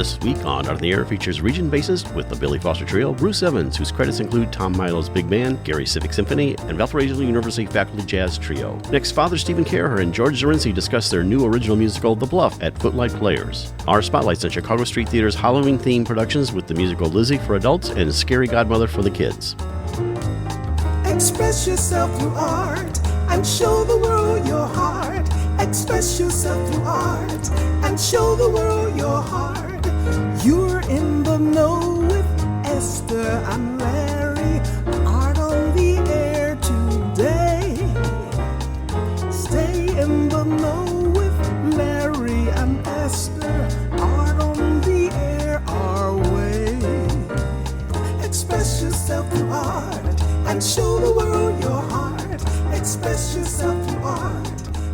This week on Art on the Air features region bassist with the Billy Foster Trio, Bruce Evans, whose credits include Tom Milo's Big Band, Gary Civic Symphony, and Valparaiso University Faculty Jazz Trio. Next, Father Stephen Caraher and George Jurencie discuss their new original musical, The Bluff, at Footlight Players. Our spotlights on Chicago Street Theater's Halloween-themed productions with the musical Lizzie for adults and Scary Godmother for the kids. Express yourself through art and show the world your heart. Express yourself through art and show the world your heart. You're in the know with Esther and Larry. Art on the air today. Stay in the know with Larry and Esther. Art on the air our way. Express yourself through art and show the world your heart. Express yourself through art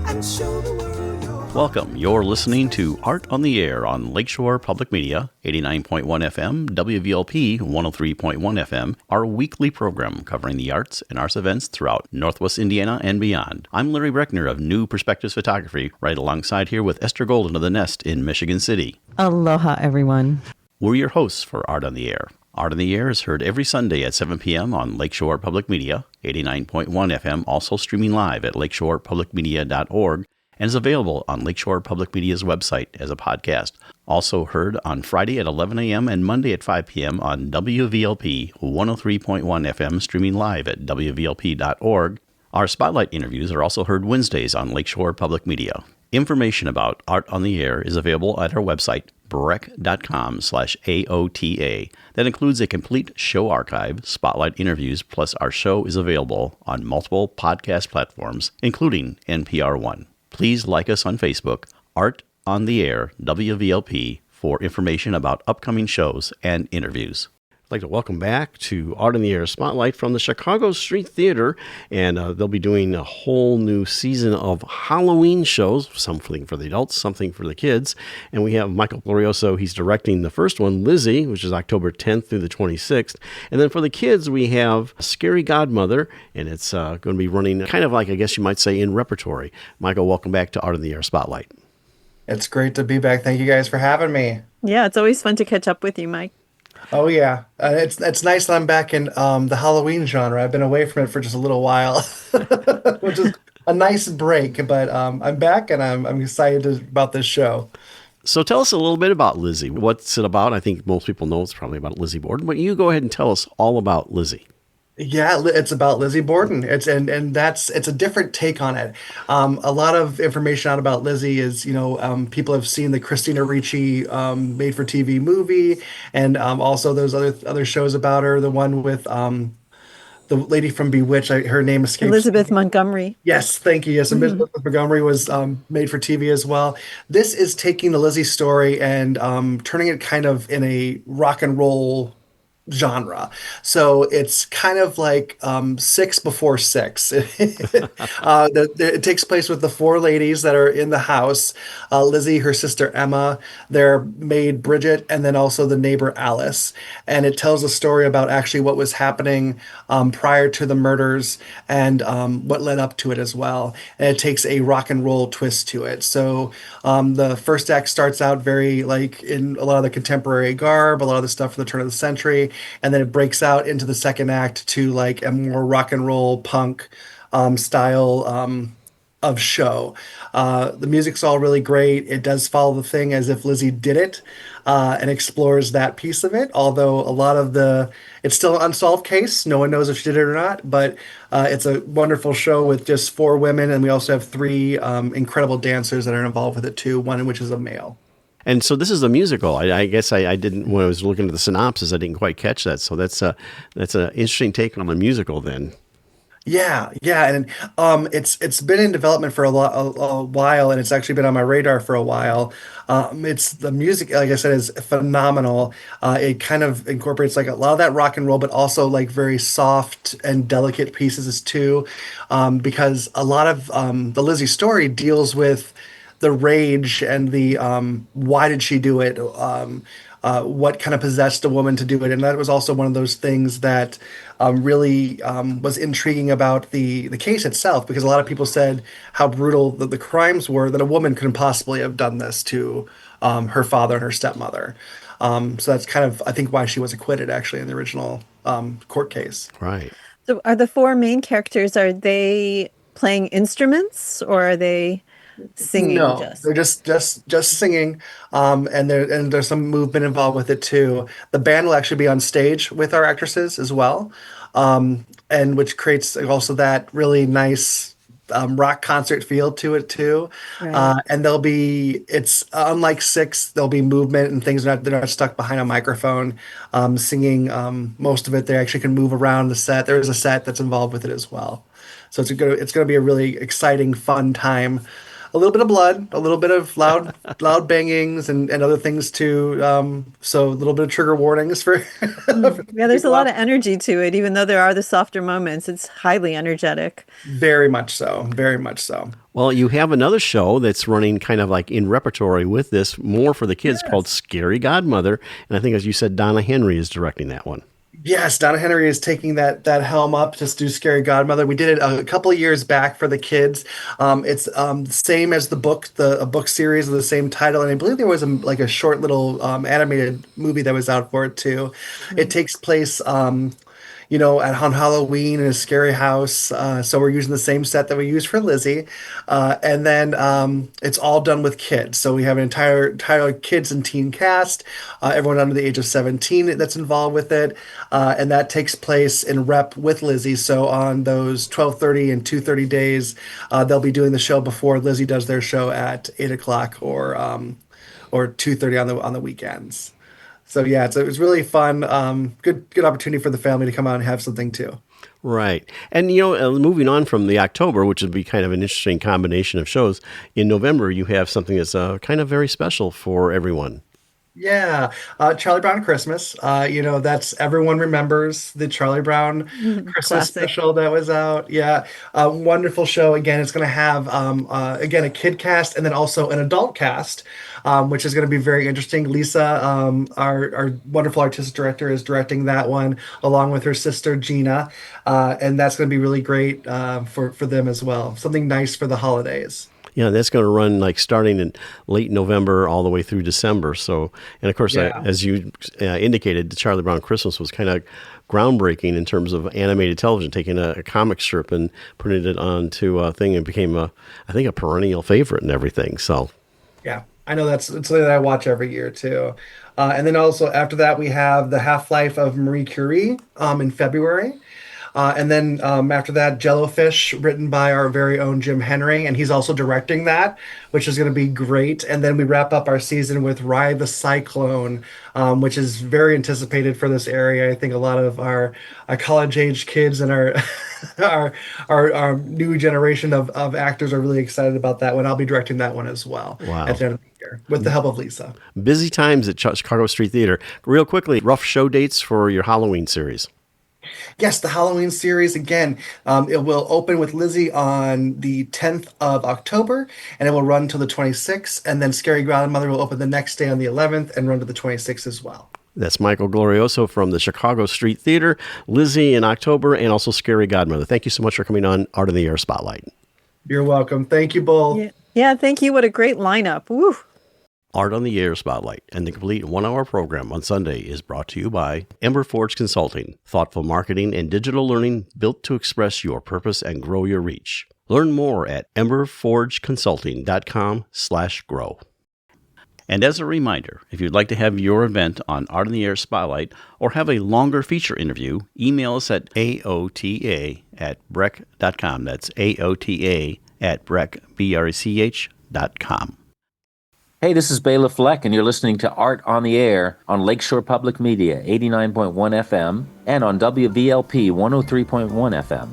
and show the world your heart. Welcome. You're listening to Art on the Air on Lakeshore Public Media, 89.1 FM, WVLP 103.1 FM, our weekly program covering the arts and arts events throughout Northwest Indiana and beyond. I'm Larry Breckner of New Perspectives Photography, right alongside here with Esther Golden of The Nest in Michigan City. Aloha, everyone. We're your hosts for Art on the Air. Art on the Air is heard every Sunday at 7 p.m. on Lakeshore Public Media, 89.1 FM, also streaming live at lakeshorepublicmedia.org, and is available on Lakeshore Public Media's website as a podcast. Also heard on Friday at 11 a.m. and Monday at 5 p.m. on WVLP 103.1 FM, streaming live at wvlp.org. Our spotlight interviews are also heard Wednesdays on Lakeshore Public Media. Information about Art on the Air is available at our website, breck.com/AOTA. That includes a complete show archive, spotlight interviews, plus our show is available on multiple podcast platforms, including NPR One. Please like us on Facebook, Art on the Air, WVLP, for information about upcoming shows and interviews. I'd like to welcome back to Art on the Air Spotlight from the Chicago Street Theater, and they'll be doing a whole new season of Halloween shows, something for the adults, something for the kids, and we have Michael Glorioso. He's directing the first one, Lizzie, which is October 10th through the 26th, and then for the kids we have Scary Godmother, and it's going to be running kind of like, I guess you might say, in repertory. Michael, welcome back to Art on the Air Spotlight. It's great to be back. Thank you guys for having me. Yeah, it's always fun to catch up with you, Mike. Oh yeah, it's nice that I'm back in the Halloween genre. I've been away from it for just a little while, which is a nice break. But I'm back, and I'm excited about this show. So tell us a little bit about Lizzie. What's it about? I think most people know it's probably about Lizzie Borden, but you go ahead and tell us all about Lizzie. Yeah, it's about Lizzie Borden. It's a different take on it. A lot of information out about Lizzie is, people have seen the Christina Ricci made-for-TV movie, and also those other shows about her. The one with the lady from Bewitched, her name escapes. Elizabeth Montgomery. Yes, thank you. Yes, Elizabeth Montgomery was made for TV as well. This is taking the Lizzie story and turning it kind of in a rock and roll genre. So it's kind of like Six Before Six. It takes place with the four ladies that are in the house, Lizzie, her sister Emma, their maid Bridget, and then also the neighbor Alice. And it tells a story about actually what was happening prior to the murders and what led up to it as well. And it takes a rock and roll twist to it. So the first act starts out very like in a lot of the contemporary garb, a lot of the stuff from the turn of the century. And then it breaks out into the second act to like a more rock and roll punk style of show. The music's all really great. It does follow the thing as if Lizzie did it and explores that piece of it. Although a lot of it's still an unsolved case. No one knows if she did it or not. But it's a wonderful show with just four women. And we also have three incredible dancers that are involved with it too, one of which is a male. And so this is a musical. I guess I didn't, when I was looking at the synopsis, I didn't quite catch that. So that's an interesting take on a musical then. Yeah, and it's been in development for a while, and it's actually been on my radar for a while. It's the music, like I said, is phenomenal. It kind of incorporates like a lot of that rock and roll, but also like very soft and delicate pieces too, because a lot of the Lizzie story deals with the rage and the why did she do it? What kind of possessed a woman to do it? And that was also one of those things that really was intriguing about the case itself, because a lot of people said how brutal the crimes were, that a woman couldn't possibly have done this to her father and her stepmother. So that's kind of, I think, why she was acquitted actually in the original court case. Right. So are the four main characters, are they playing instruments or are they singing No, just? they're just singing, and there's some movement involved with it too. The band will actually be on stage with our actresses as well, and which creates also that really nice rock concert feel to it too. Right. And it's unlike Six, there'll be movement and things. They're not stuck behind a microphone singing. Most of it, they actually can move around the set. There's a set that's involved with it as well. So it's gonna be a really exciting, fun time. A little bit of blood, a little bit of loud bangings and other things too. So a little bit of trigger warnings for, for Yeah, there's a people lot out. of energy to it, even though there are the softer moments. It's highly energetic. Very much so, very much so. Well, you have another show that's running kind of like in repertory with this, more for the kids, called Scary Godmother. And I think, as you said, Donna Henry is directing that one. Yes, Donna Henry is taking that helm up to do Scary Godmother. We did it a couple of years back for the kids. It's the same as the book, a book series of the same title, and I believe there was like a short little animated movie that was out for it too. It takes place on Halloween in a scary house. So we're using the same set that we used for Lizzie. And then it's all done with kids. So we have an entire kids and teen cast, everyone under the age of 17 that's involved with it. And that takes place in rep with Lizzie. So on those 12:30 and 2:30 days, they'll be doing the show before Lizzie does their show at 8 o'clock or 2:30 on the weekends. So yeah, it was really fun. Good opportunity for the family to come out and have something too. Right. And, moving on from the October, which would be kind of an interesting combination of shows, in November, you have something that's kind of very special for everyone. Yeah, Charlie Brown Christmas. That's everyone remembers the Charlie Brown Christmas Classic. special that was out. Yeah, wonderful show. Again, it's going to have again a kid cast and then also an adult cast, which is going to be very interesting. Lisa, our wonderful artistic director, is directing that one along with her sister Gina, and that's going to be really great for them as well. Something nice for the holidays. Yeah, that's going to run like starting in late November all the way through December. So, and of course, Yeah. as you indicated, the Charlie Brown Christmas was kind of groundbreaking in terms of animated television, taking a comic strip and putting it onto a thing, and became I think, a perennial favorite and everything. So, Yeah, I know it's something that I watch every year too. And then also after that, we have the Half-Life of Marie Curie in February. And then after that, Jellofish, written by our very own Jim Henry, and he's also directing that, which is going to be great. And then we wrap up our season with Ride the Cyclone, which is very anticipated for this area. I think a lot of our college-age kids and our our new generation of actors are really excited about that one. I'll be directing that one as well wow. at the end of the year with the help of Lisa. Busy times at Chicago Street Theater. Real quickly, rough show dates for your Halloween series. Yes, the Halloween series again. It will open with Lizzie on the 10th of October, and it will run till the 26th. And then Scary Grandmother will open the next day on the 11th and run to the 26th as well. That's Michael Glorioso from the Chicago Street Theater, Lizzie in October, and also Scary Godmother. Thank you so much for coming on Art in the Air Spotlight. You're welcome. Thank you both. Yeah, thank you. What a great lineup. Woo. Art on the Air Spotlight and the complete 1-hour program on Sunday is brought to you by Ember Forge Consulting, thoughtful marketing and digital learning built to express your purpose and grow your reach. Learn more at emberforgeconsulting.com/grow. And as a reminder, if you'd like to have your event on Art in the Air Spotlight or have a longer feature interview, email us at aota@brech.com. That's aota@brech.com. Hey, this is Bela Fleck, and you're listening to Art on the Air on Lakeshore Public Media, 89.1 FM, and on WVLP 103.1 FM.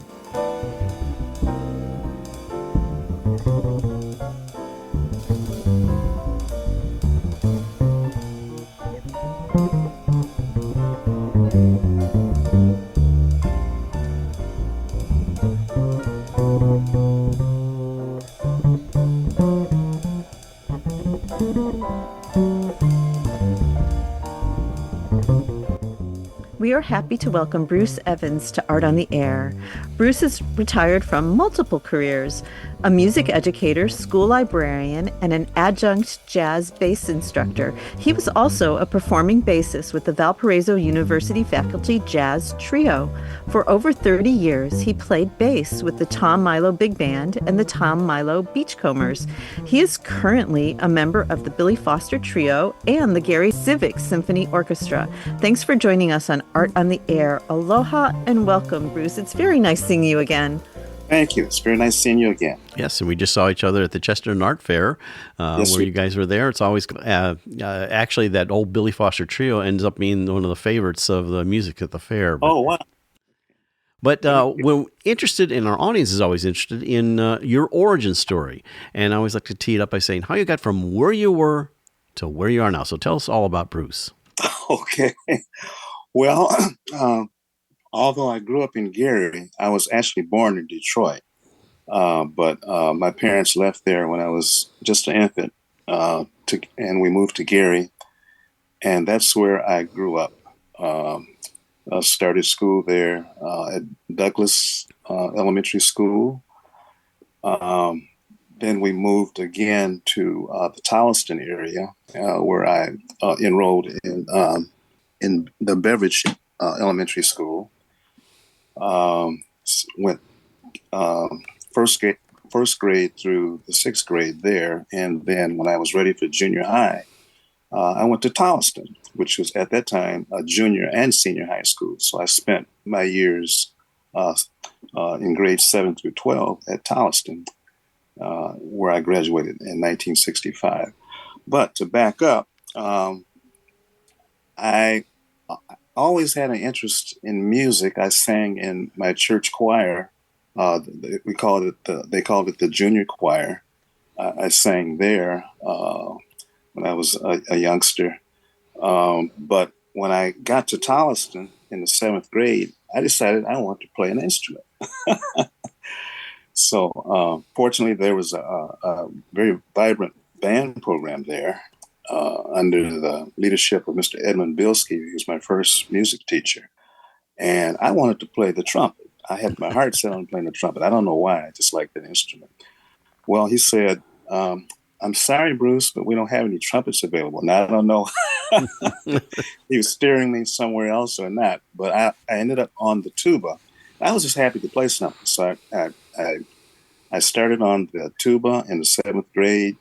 we are happy to welcome Bruce Evans to Art on the Air. Bruce is retired from multiple careers, a music educator, school librarian, and an adjunct jazz bass instructor. He was also a performing bassist with the Valparaiso University Faculty Jazz Trio. For over 30 years, he played bass with the Tom Milo Big Band and the Tom Milo Beachcombers. He is currently a member of the Billy Foster Trio and the Gary Civic Symphony Orchestra. Thanks for joining us on Art on the Air. Aloha and welcome, Bruce. It's very nice seeing you again. Thank you. It's very nice seeing you again. Yes, and we just saw each other at the Chesterton Art Fair, where you guys were there. It's always actually that old Billy Foster Trio ends up being one of the favorites of the music at the fair. Oh, wow. But we're interested, and our audience is always interested in your origin story. And I always like to tee it up by saying how you got from where you were to where you are now. So tell us all about Bruce. Okay. Well, although I grew up in Gary, I was actually born in Detroit. But my parents left there when I was just an infant, and we moved to Gary. And that's where I grew up. I started school there at Douglas Elementary School. Then we moved again to the Tolliston area, where I enrolled in the Beveridge Elementary School. Went first grade through the sixth grade there, and then when I was ready for junior high, I went to Tolliston, which was at that time a junior and senior high school. So I spent my years in grades 7 through 12 at Tolliston, where I graduated in 1965. But to back up, I always had an interest in music. I sang in my church choir. They called it the junior choir. I sang there when I was a youngster. But when I got to Tolliston in the 7th grade, I decided I wanted to play an instrument. So fortunately, there was a very vibrant band program there under the leadership of Mr. Edmund Bilski, who was my first music teacher. And I wanted to play the trumpet. I had my heart set on playing the trumpet. I don't know why. I just liked that instrument. Well, he said, I'm sorry, Bruce, but we don't have any trumpets available. Now, I don't know he was steering me somewhere else or not, but I ended up on the tuba. I was just happy to play something. So I started on the tuba in the 7th grade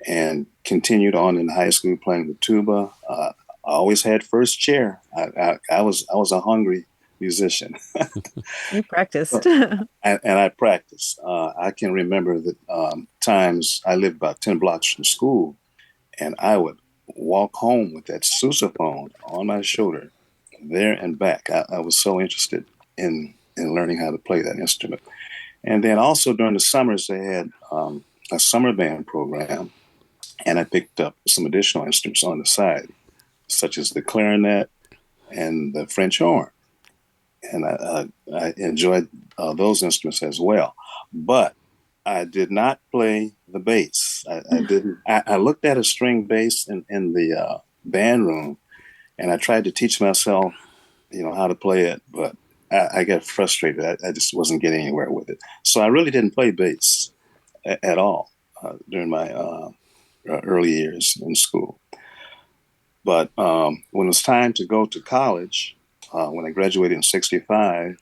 and continued on in high school playing the tuba. I always had first chair. I was a hungry musician. You practiced. and I practiced. I can remember that times I lived about 10 blocks from school, and I would walk home with that sousaphone on my shoulder, there and back. I was so interested in learning how to play that instrument. And then also during the summers, they had a summer band program, and I picked up some additional instruments on the side, such as the clarinet and the French horn. And I enjoyed those instruments as well. But I did not play the bass. I didn't. I looked at a string bass in the band room, and I tried to teach myself, how to play it. But I got frustrated. I just wasn't getting anywhere with it. So I really didn't play bass at all during my early years in school. But when it was time to go to college, when I graduated in 65,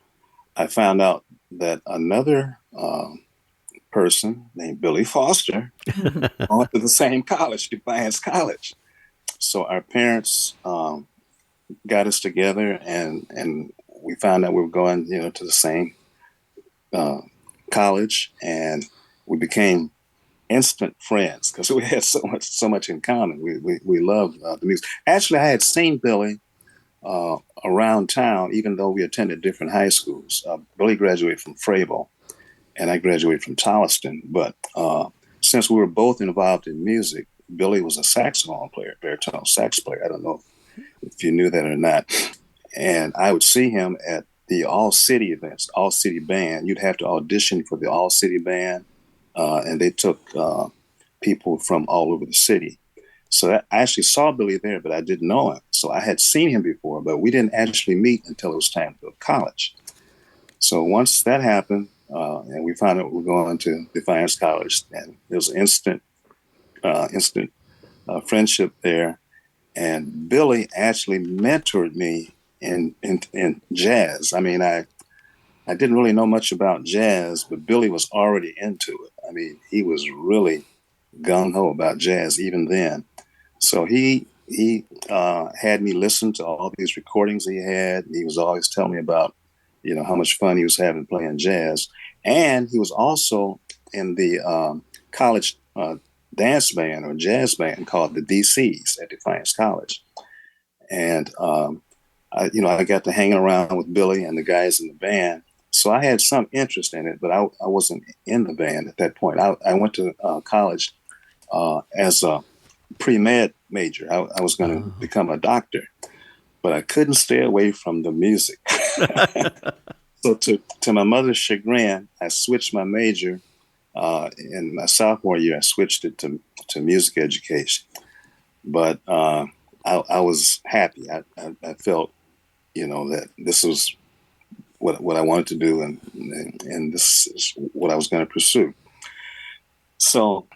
I found out that another person named Billy Foster went to the same college, Defiance College. So our parents got us together, and we found out we were going, to the same college, and we became instant friends because we had so much in common. We loved the music. Actually, I had seen Billy around town, even though we attended different high schools. Billy graduated from Frabel, and I graduated from Tolliston. But since we were both involved in music, Billy was a saxophone player, baritone sax player. I don't know if you knew that or not. And I would see him at the all-city events, all-city band. You'd have to audition for the all-city band, and they took people from all over the city. So I actually saw Billy there, but I didn't know him. So I had seen him before, but we didn't actually meet until it was time to go to college. So once that happened, and we found out we were going to Defiance College, and there was instant friendship there. And Billy actually mentored me in jazz. I mean, I didn't really know much about jazz, but Billy was already into it. I mean, he was really gung-ho about jazz even then. So he had me listen to all these recordings he had. He was always telling me about, how much fun he was having playing jazz. And he was also in the college dance band or jazz band called the DCs at Defiance College. And, I got to hang around with Billy and the guys in the band. So I had some interest in it, but I wasn't in the band at that point. I went to college as a pre-med major. I was going to become a doctor, but I couldn't stay away from the music. So to my mother's chagrin, I switched my major. In my sophomore year, I switched it to music education. But I was happy. I felt, that this was what I wanted to do, and this is what I was going to pursue. So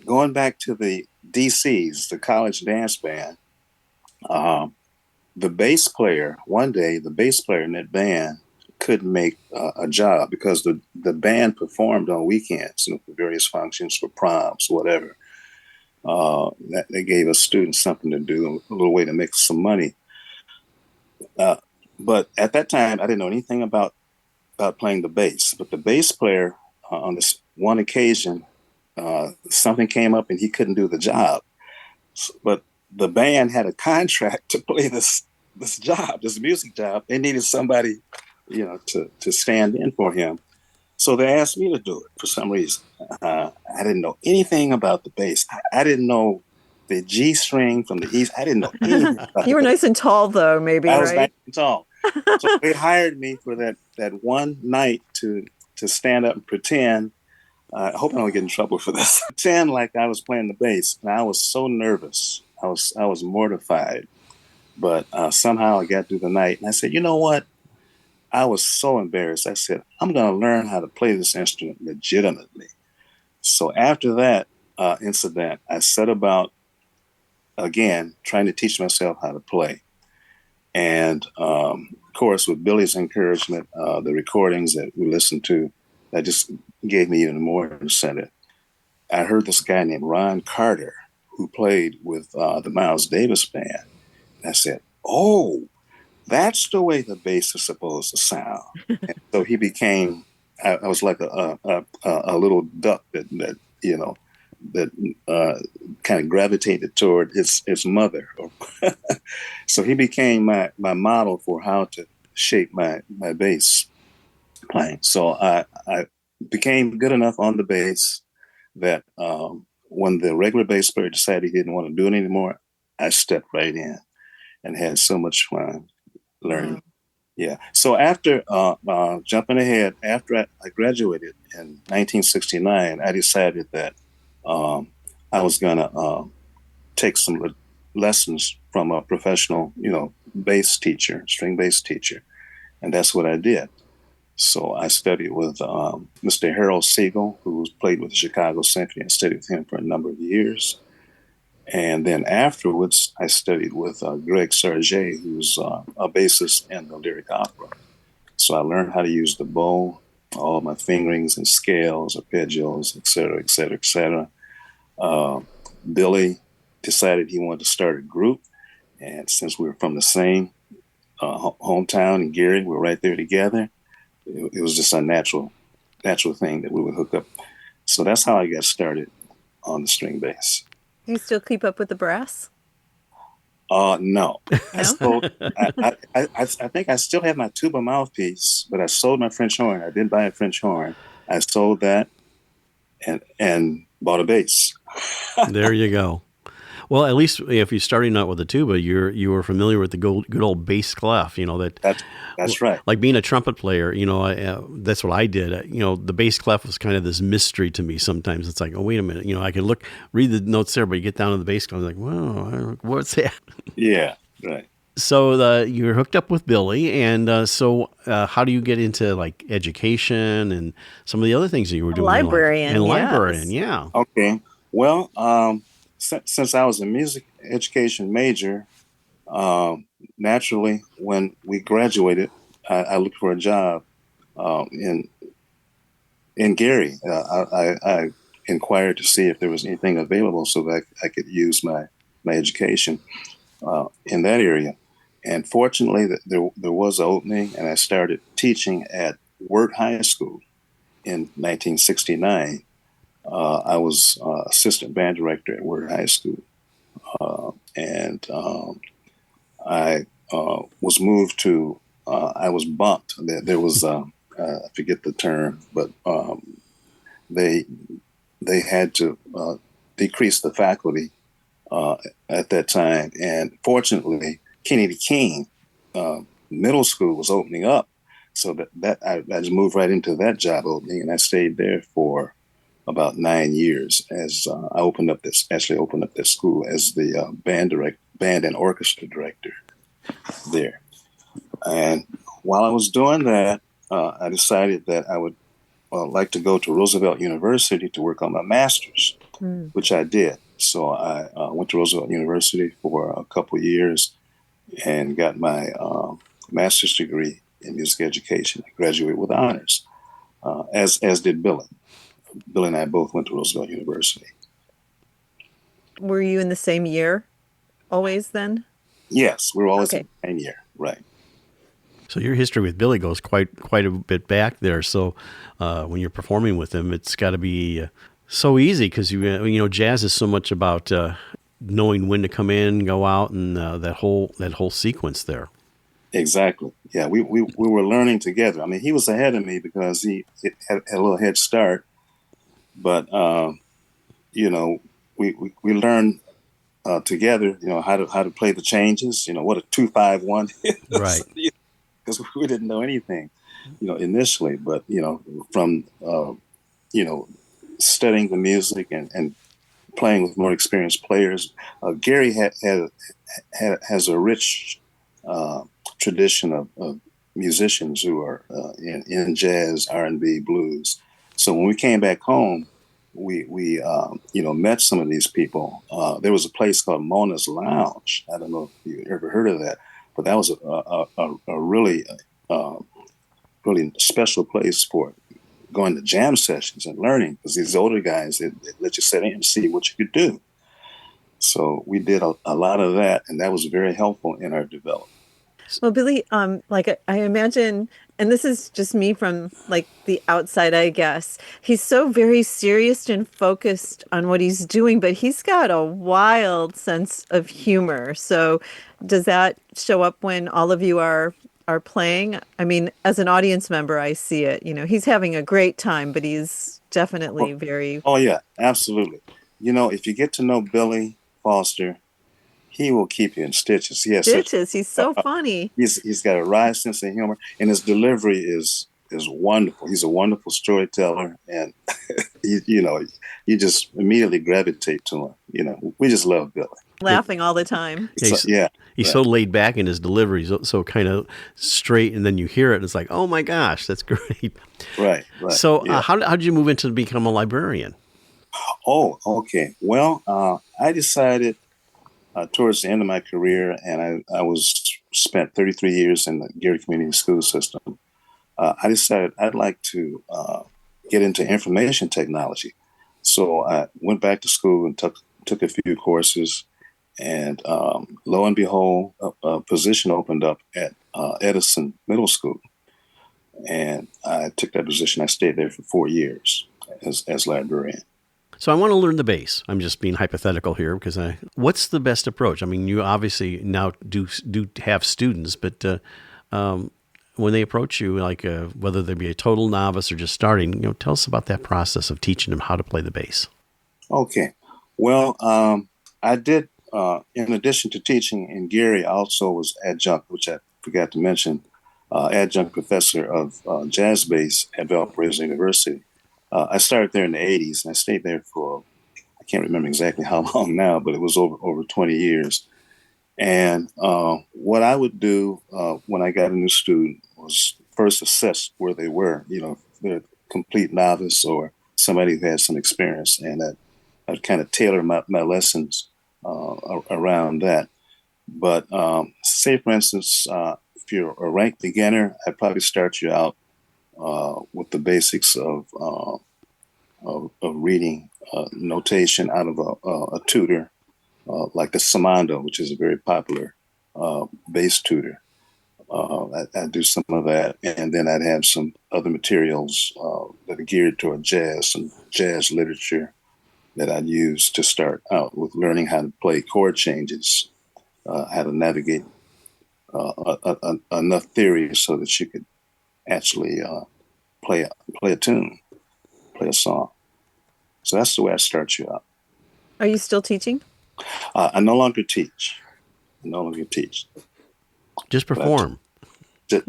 going back to the DCs, the college dance band, the bass player in that band couldn't make a job because the band performed on weekends, for various functions, for proms, whatever. They gave us students something to do, a little way to make some money. But at that time, I didn't know anything about playing the bass. But the bass player, on this one occasion, something came up and he couldn't do the job. But the band had a contract to play this job, this music job. They needed somebody, to stand in for him. So they asked me to do it for some reason. I didn't know anything about the bass. I didn't know the G string from the E. I didn't know anything about You were nice and tall, though, maybe, I was right? nice and tall. So they hired me for that one night to stand up and pretend. I hope I don't get in trouble for this. Pretend like I was playing the bass, and I was so nervous. I was mortified, but somehow I got through the night, and I said, you know what? I was so embarrassed. I said, I'm going to learn how to play this instrument legitimately. So after that incident, I set about, again, trying to teach myself how to play. And of course, with Billy's encouragement, the recordings that we listened to, that just gave me even more incentive. I heard this guy named Ron Carter, who played with the Miles Davis band. And I said, oh, that's the way the bass is supposed to sound. And so he became, I was like a little duck that kind of gravitated toward his mother. So he became my model for how to shape my bass playing. So I became good enough on the bass that when the regular bass player decided he didn't want to do it anymore, I stepped right in and had so much fun learning. Yeah. So after jumping ahead, after I graduated in 1969, I decided that I was going to take some lessons from a professional, bass teacher, string bass teacher. And that's what I did. So I studied with Mr. Harold Siegel, who played with the Chicago Symphony. I studied with him for a number of years. And then afterwards, I studied with Greg Sarget, who's a bassist in the lyric opera. So I learned how to use the bow, all my fingerings and scales, arpeggios, et cetera, et cetera, et cetera. Billy decided he wanted to start a group. And since we were from the same hometown in Gary, we were right there together. It was just a natural thing that we would hook up. So that's how I got started on the string bass. You still keep up with the brass? No. No? I think I still have my tuba mouthpiece, but I sold my French horn. I didn't buy a French horn. I sold that and bought a bass. There you go. Well, at least if you're starting out with the tuba, you were familiar with the good old bass clef. That's right. Like being a trumpet player, that's what I did. The bass clef was kind of this mystery to me. Sometimes it's like, oh, wait a minute. I could read the notes there, but you get down to the bass clef, like, whoa, what's that? Yeah, right. So you're hooked up with Billy, and how do you get into like education and some of the other things that you were doing? Librarian, and yes. librarian, yeah. Okay. Well, since I was a music education major, naturally, when we graduated, I looked for a job in Gary. I inquired to see if there was anything available so that I could use my education in that area. And fortunately, there was an opening, and I started teaching at Wirt High School in 1969. I was assistant band director at Wirt High School, and I was moved to. I was bumped. There was I forget the term, but they had to decrease the faculty at that time, and fortunately, Kennedy King Middle School was opening up, so that I just moved right into that job opening, and I stayed there for about 9 years as I opened up this school as the band and orchestra director there. And while I was doing that, I decided that I would like to go to Roosevelt University to work on my master's, which I did. So I went to Roosevelt University for a couple of years and got my master's degree in music education. I graduated with honors, as did Billy. Billy and I both went to Roosevelt University. Were you in the same year always then? Yes, we were always Okay. in the same year, right. So your history with Billy goes quite a bit back there. So when you're performing with him, it's got to be so easy because jazz is so much about knowing when to come in, go out, and that whole sequence there. Exactly. Yeah, we were learning together. I mean, he was ahead of me because he had a little head start, but we learned together. How to play the changes. What a 2-5-1 is. Right. Because we didn't know anything, initially. But from studying the music and playing with more experienced players, Gary has a rich tradition of musicians who are in jazz, R&B, blues. So when we came back home, we met some of these people. There was a place called Mona's Lounge. I don't know if you ever heard of that, but that was a really special place for going to jam sessions and learning, because these older guys, they let you sit in and see what you could do. So we did a lot of that, and that was very helpful in our development. Well, Billy, I imagine, and this is just me from like the outside, I guess, he's so very serious and focused on what he's doing, but he's got a wild sense of humor. So does that show up when all of you are playing? I mean, as an audience member, I see it. He's having a great time, but he's definitely very... Oh, yeah, absolutely. If you get to know Billy Foster, he will keep you in stitches. He has stitches. He's so funny. He's got a wry sense of humor, and his delivery is wonderful. He's a wonderful storyteller, and you just immediately gravitate to him. We just love Billy. Laughing all the time. He's so laid back in his delivery, so kind of straight, and then you hear it, and it's like, oh my gosh, that's great. Right. So how did you move into become a librarian? Oh, okay. Well, I decided towards the end of my career, and I spent 33 years in the Gary Community School System. I decided I'd like to get into information technology. So I went back to school and took a few courses, and lo and behold, a position opened up at Edison Middle School. And I took that position. I stayed there for 4 years as librarian. So I want to learn the bass. I'm just being hypothetical here because what's the best approach? I mean, you obviously now do have students, but when they approach you, like whether they be a total novice or just starting, tell us about that process of teaching them how to play the bass. Okay. Well, I did in addition to teaching in Gary, I also was adjunct, which I forgot to mention, adjunct professor of jazz bass at Valparaiso University. I started there in the 80s, and I stayed there for, I can't remember exactly how long now, but it was over 20 years. And what I would do when I got a new student was first assess where they were, if they're a complete novice or somebody who had some experience, and I'd kind of tailor my lessons around that. But say, for instance, if you're a ranked beginner, I'd probably start you out with the basics of reading notation out of a tutor, like the Samando, which is a very popular bass tutor. I'd do some of that, and then I'd have some other materials that are geared toward jazz and jazz literature that I'd use to start out with learning how to play chord changes, how to navigate enough theory so that you could actually play a tune, play a song. So that's the way I start you out. Are you still teaching? I no longer teach. Just perform.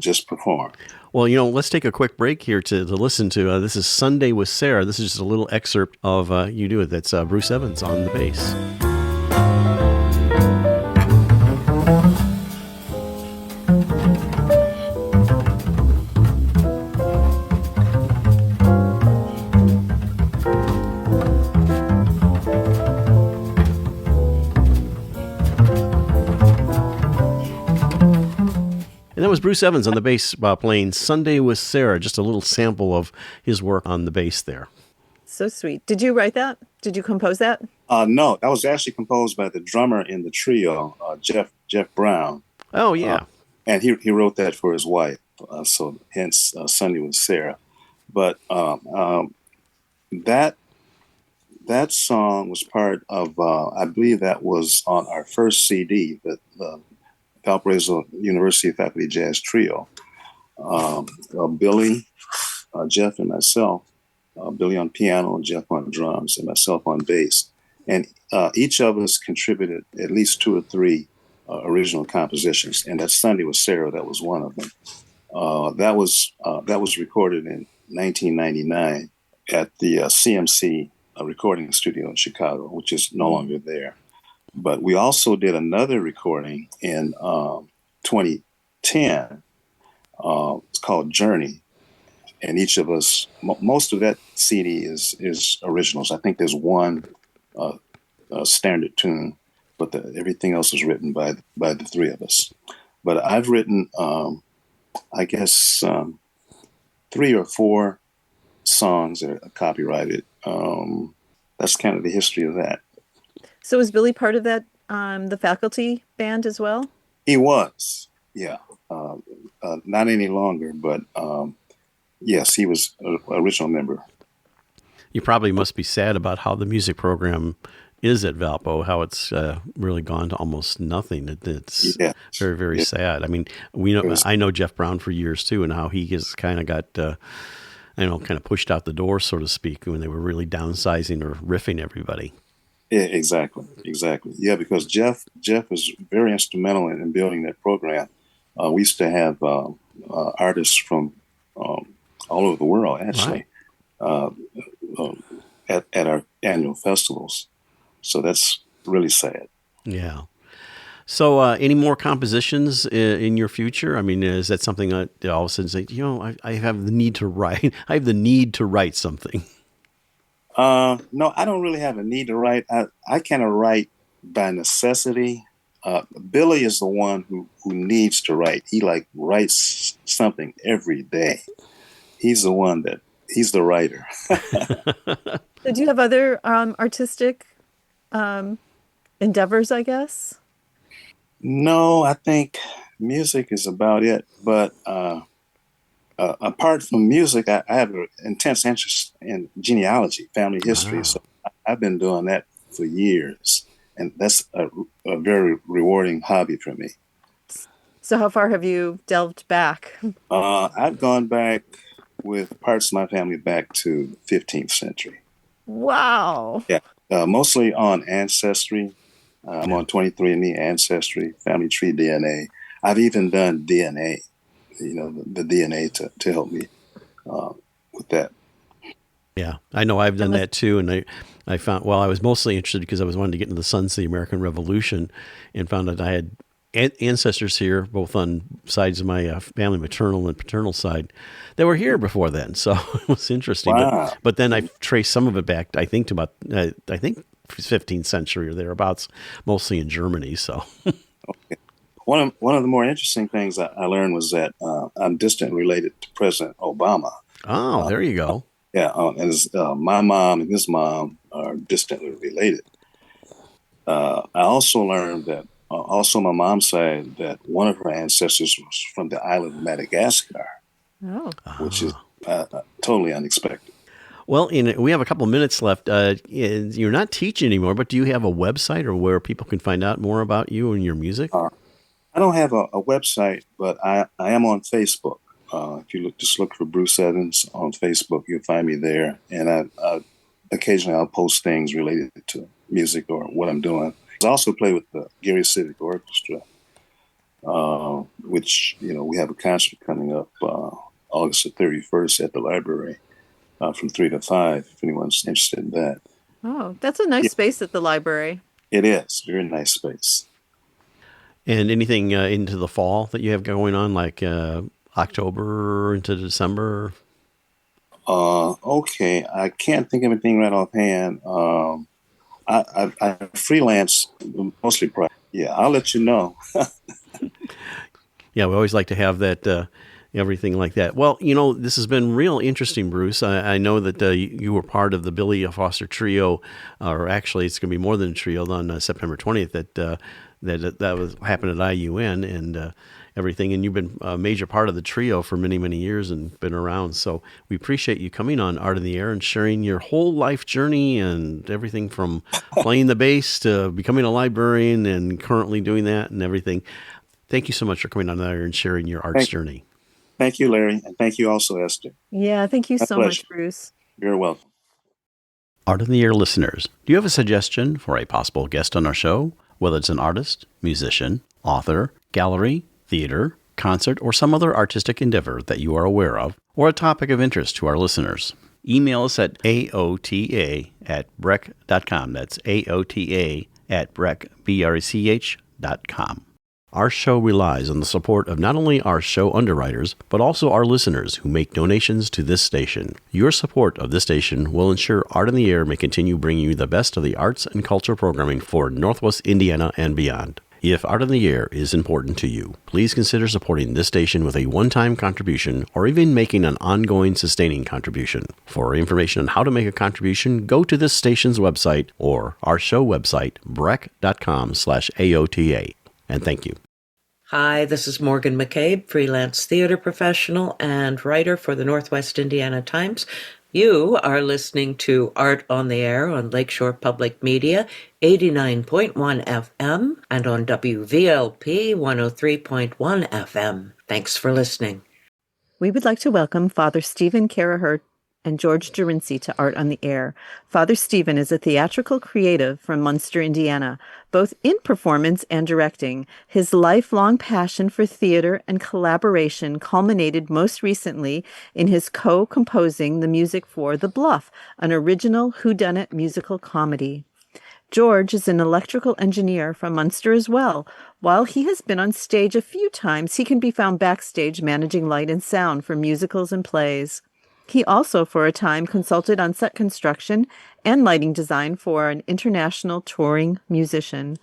Just perform. Well, let's take a quick break here to listen to, this is Sunday with Sarah. This is just a little excerpt of You Do It. That's Bruce Evans on the bass. That was Bruce Evans on the bass playing Sunday with Sarah, just a little sample of his work on the bass there. So sweet. Did you write that? Did you compose that? No, that was actually composed by the drummer in the trio, Jeff Brown. Oh, yeah. And he wrote that for his wife, so hence Sunday with Sarah. But that song was part of, I believe that was on our first CD, that Valparaiso University Faculty Jazz Trio. Billy, Jeff, and myself, Billy on piano, Jeff on drums, and myself on bass. And each of us contributed at least 2 or 3 original compositions, and that Sunday with Sarah, that was one of them. That was recorded in 1999 at the CMC recording studio in Chicago, which is no longer there. But we also did another recording in 2010. It's called Journey. And each of us, most of that CD is originals. I think there's one standard tune, but everything else is written by the 3 of us. But I've written, I guess, 3 or 4 songs that are copyrighted. That's kind of the history of that. So was Billy part of that, the faculty band as well? He was, yeah. Not any longer, but yes, he was an original member. You probably must be sad about how the music program is at Valpo, how it's really gone to almost nothing. It's very, very sad. I mean, I know Jeff Brown for years too, and how he has kind of got, kind of pushed out the door, so to speak, when they were really downsizing or riffing everybody. Yeah, exactly. Yeah, because Jeff was very instrumental in building that program. We used to have artists from all over the world, actually, at our annual festivals. So that's really sad. Yeah. So any more compositions in your future? I mean, is that something that all of a sudden say, I have the need to write. I have the need to write something. No, I don't really have a need to write. I kind of write by necessity. Billy is the one who needs to write. He writes something every day. He's the writer. So do you have other artistic endeavors, I guess? No, I think music is about it. But apart from music, I have an intense interest in genealogy, family history. Wow. So I've been doing that for years, and that's a very rewarding hobby for me. So how far have you delved back? I've gone back with parts of my family back to 15th century. Wow. Yeah, mostly on Ancestry, I'm on 23andMe, Ancestry, Family Tree DNA. I've even done DNA, the DNA to help me with that. Yeah, I know I've done that too. And I found, well, I was mostly interested because I was wanting to get into the Sons of the American Revolution and found that I had ancestors here, both on sides of my family, maternal and paternal side, that were here before then. So it was interesting. Wow. But then I traced some of it back, I think, to about, 15th century or thereabouts, mostly in Germany. So Okay. One of the more interesting things I learned was that I'm distantly related to President Obama. oh, there you go. Yeah, my mom and his mom are distantly related. I also learned that, also my mom's side, that one of her ancestors was from the island of Madagascar, which is totally unexpected. Well, we have a couple minutes left. You're not teaching anymore, but do you have a website or where people can find out more about you and your music? I don't have a website, but I am on Facebook. If you just look for Bruce Evans on Facebook, you'll find me there. And occasionally I'll post things related to music or what I'm doing. I also play with the Gary Civic Orchestra, which, we have a concert coming up August the 31st at the library from 3 to 5, if anyone's interested in that. Oh, that's a nice space at the library. It is. Very nice space. And anything into the fall that you have going on, like October into December? Okay, I can't think of anything right offhand. I freelance mostly. Yeah, I'll let you know. Yeah, we always like to have that, everything like that. Well, this has been real interesting, Bruce. I know that you were part of the Billy Foster trio, or actually it's going to be more than a trio on September 20th that was happened at IUN and everything. And you've been a major part of the trio for many, many years and been around. So we appreciate you coming on Art in the Air and sharing your whole life journey and everything from playing the bass to becoming a librarian and currently doing that and everything. Thank you so much for coming on there and sharing your arts journey. Thank you, Larry. And thank you also, Esther. Yeah, thank you My so pleasure. much, Bruce. You're welcome. Art in the Air listeners, do you have a suggestion for a possible guest on our show? Whether it's an artist, musician, author, gallery, theater, concert, or some other artistic endeavor that you are aware of, or a topic of interest to our listeners. Email us at aota@brech.com. That's aota@brech.com. Our show relies on the support of not only our show underwriters, but also our listeners who make donations to this station. Your support of this station will ensure Art in the Air may continue bringing you the best of the arts and culture programming for Northwest Indiana and beyond. If Art in the Air is important to you, please consider supporting this station with a one-time contribution or even making an ongoing sustaining contribution. For information on how to make a contribution, go to this station's website or our show website, brech.com/AOTA. And thank you. Hi, this is Morgan McCabe, freelance theater professional and writer for the Northwest Indiana Times. You are listening to Art on the Air on Lakeshore Public Media, 89.1 FM, and on WVLP 103.1 FM. Thanks for listening. We would like to welcome Father Stephen Caraher and George Jurencie to Art on the Air. Father Stephen is a theatrical creative from Munster, Indiana, both in performance and directing. His lifelong passion for theater and collaboration culminated most recently in his co-composing the music for The Bluff, an original whodunit musical comedy. George is an electrical engineer from Munster as well. While he has been on stage a few times, he can be found backstage managing light and sound for musicals and plays. He also, for a time, consulted on set construction and lighting design for an international touring musician.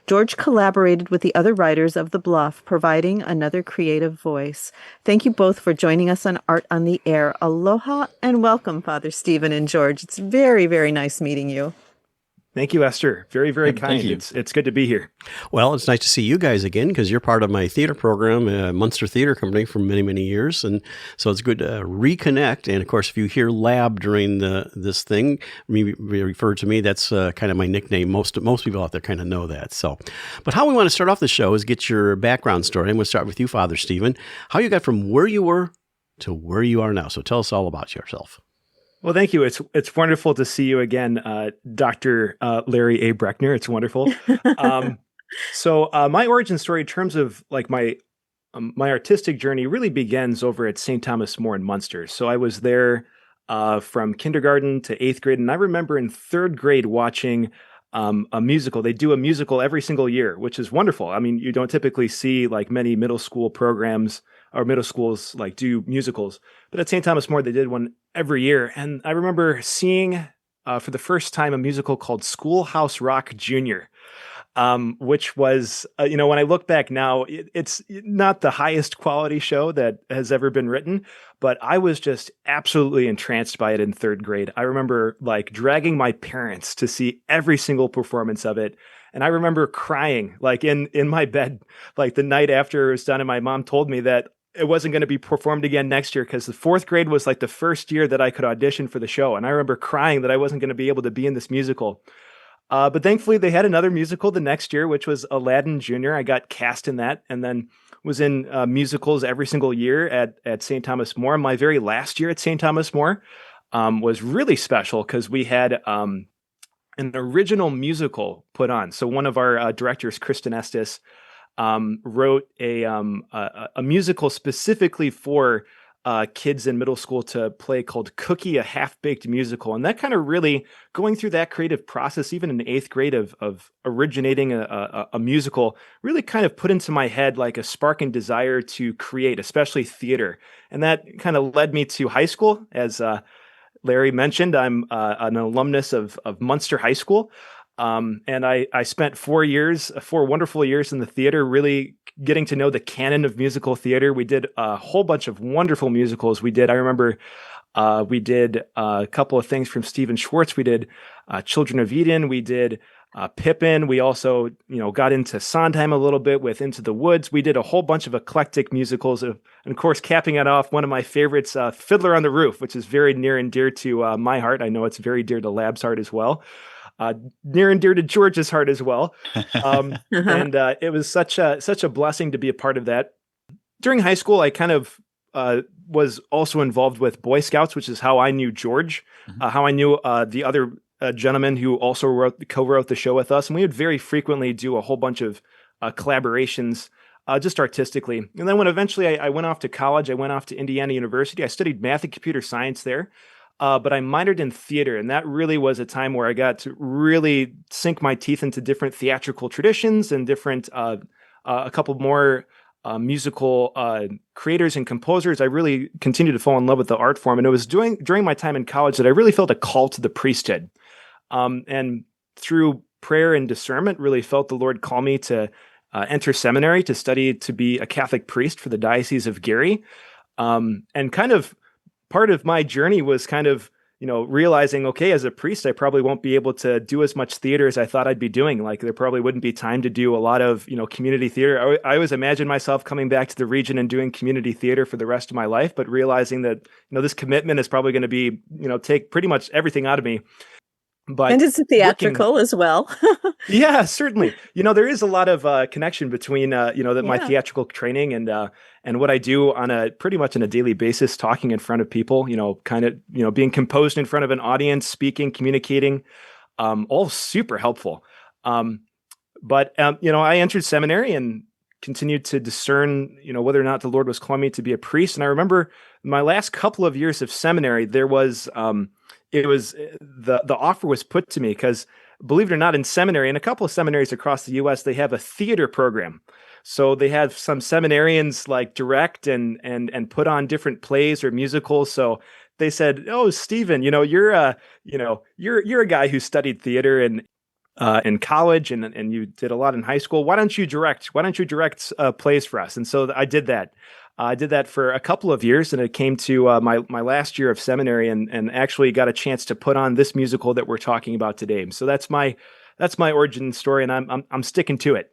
George collaborated with the other writers of The Bluff, providing another creative voice. Thank you both for joining us on Art on the Air. Aloha and welcome, Father Stephen and George. It's very, very nice meeting you. Thank you, Esther. Very, very kind. Thank you. It's good to be here. Well, it's nice to see you guys again because you're part of my theater program, Munster Theater Company, for many, many years. And so it's good to reconnect. And of course, if you hear Lab during this thing, refer to me, that's kind of my nickname. Most people out there kind of know that. So, but how we want to start off the show is get your background story. I'm going to start with you, Father Stephen, how you got from where you were to where you are now. So tell us all about yourself. Well, thank you. It's wonderful to see you again, Dr. Larry A. Breckner. It's wonderful. Um, my origin story in terms of like my artistic journey really begins over at St. Thomas More in Munster. So I was there from kindergarten to eighth grade, and I remember in third grade watching a musical. They do a musical every single year, which is wonderful. I mean, you don't typically see like many middle school programs or middle schools like do musicals, but at St. Thomas More they did one every year, and I remember seeing for the first time a musical called Schoolhouse Rock Junior, which was, when I look back now, it's not the highest quality show that has ever been written, but I was just absolutely entranced by it in third grade. I remember like dragging my parents to see every single performance of it. And I remember crying like in my bed, like the night after it was done. And my mom told me that it wasn't going to be performed again next year because the fourth grade was like the first year that I could audition for the show. And I remember crying that I wasn't going to be able to be in this musical. But thankfully, they had another musical the next year, which was Aladdin Jr. I got cast in that and then was in musicals every single year at St. Thomas More. My very last year at St. Thomas More was really special because we had an original musical put on. So one of our directors, Kristen Estes, wrote a musical specifically for kids in middle school to play called Cookie, a Half-Baked Musical. And that kind of really going through that creative process, even in eighth grade of originating a musical, really kind of put into my head like a spark and desire to create, especially theater. And that kind of led me to high school. As Larry mentioned, I'm an alumnus of Munster High School. And I spent 4 wonderful years in the theater, really getting to know the canon of musical theater. We did a whole bunch of wonderful musicals. I remember we did a couple of things from Stephen Schwartz. We did Children of Eden. We did Pippin. We also, got into Sondheim a little bit with Into the Woods. We did a whole bunch of eclectic musicals. And of course, capping it off, one of my favorites, Fiddler on the Roof, which is very near and dear to my heart. I know it's very dear to Lab's heart as well. Near and dear to George's heart as well. And it was such a blessing to be a part of that. During high school, I kind of was also involved with Boy Scouts, which is how I knew George, how I knew the other gentleman who also co-wrote the show with us. And we would very frequently do a whole bunch of collaborations just artistically. And then when eventually I went off to college, I went off to Indiana University. I studied math and computer science there. But I minored in theater, and that really was a time where I got to really sink my teeth into different theatrical traditions and different, a couple more musical creators and composers. I really continued to fall in love with the art form, and it was during my time in college that I really felt a call to the priesthood. And through prayer and discernment, really felt the Lord call me to enter seminary to study to be a Catholic priest for the Diocese of Gary. And kind of part of my journey was kind of, realizing, okay, as a priest, I probably won't be able to do as much theater as I thought I'd be doing. Like there probably wouldn't be time to do a lot of, community theater. I always imagined myself coming back to the region and doing community theater for the rest of my life, but realizing that, this commitment is probably going to be, take pretty much everything out of me. And it's theatrical as well. Yeah, certainly. There is a lot of connection between, my theatrical training and what I do on pretty much on a daily basis, talking in front of people, being composed in front of an audience, speaking, communicating, all super helpful. But I entered seminary and continued to discern, whether or not the Lord was calling me to be a priest. And I remember my last couple of years of seminary, there was, the offer was put to me because, believe it or not, in seminary, in a couple of seminaries across the U.S., they have a theater program. So they have some seminarians like direct and put on different plays or musicals. So they said, "Oh, Stephen, you're a guy who studied theater in college and you did a lot in high school. Why don't you direct plays for us?" And so I did that. I did that for a couple of years, and it came to my last year of seminary, and actually got a chance to put on this musical that we're talking about today. So that's my origin story, and I'm sticking to it.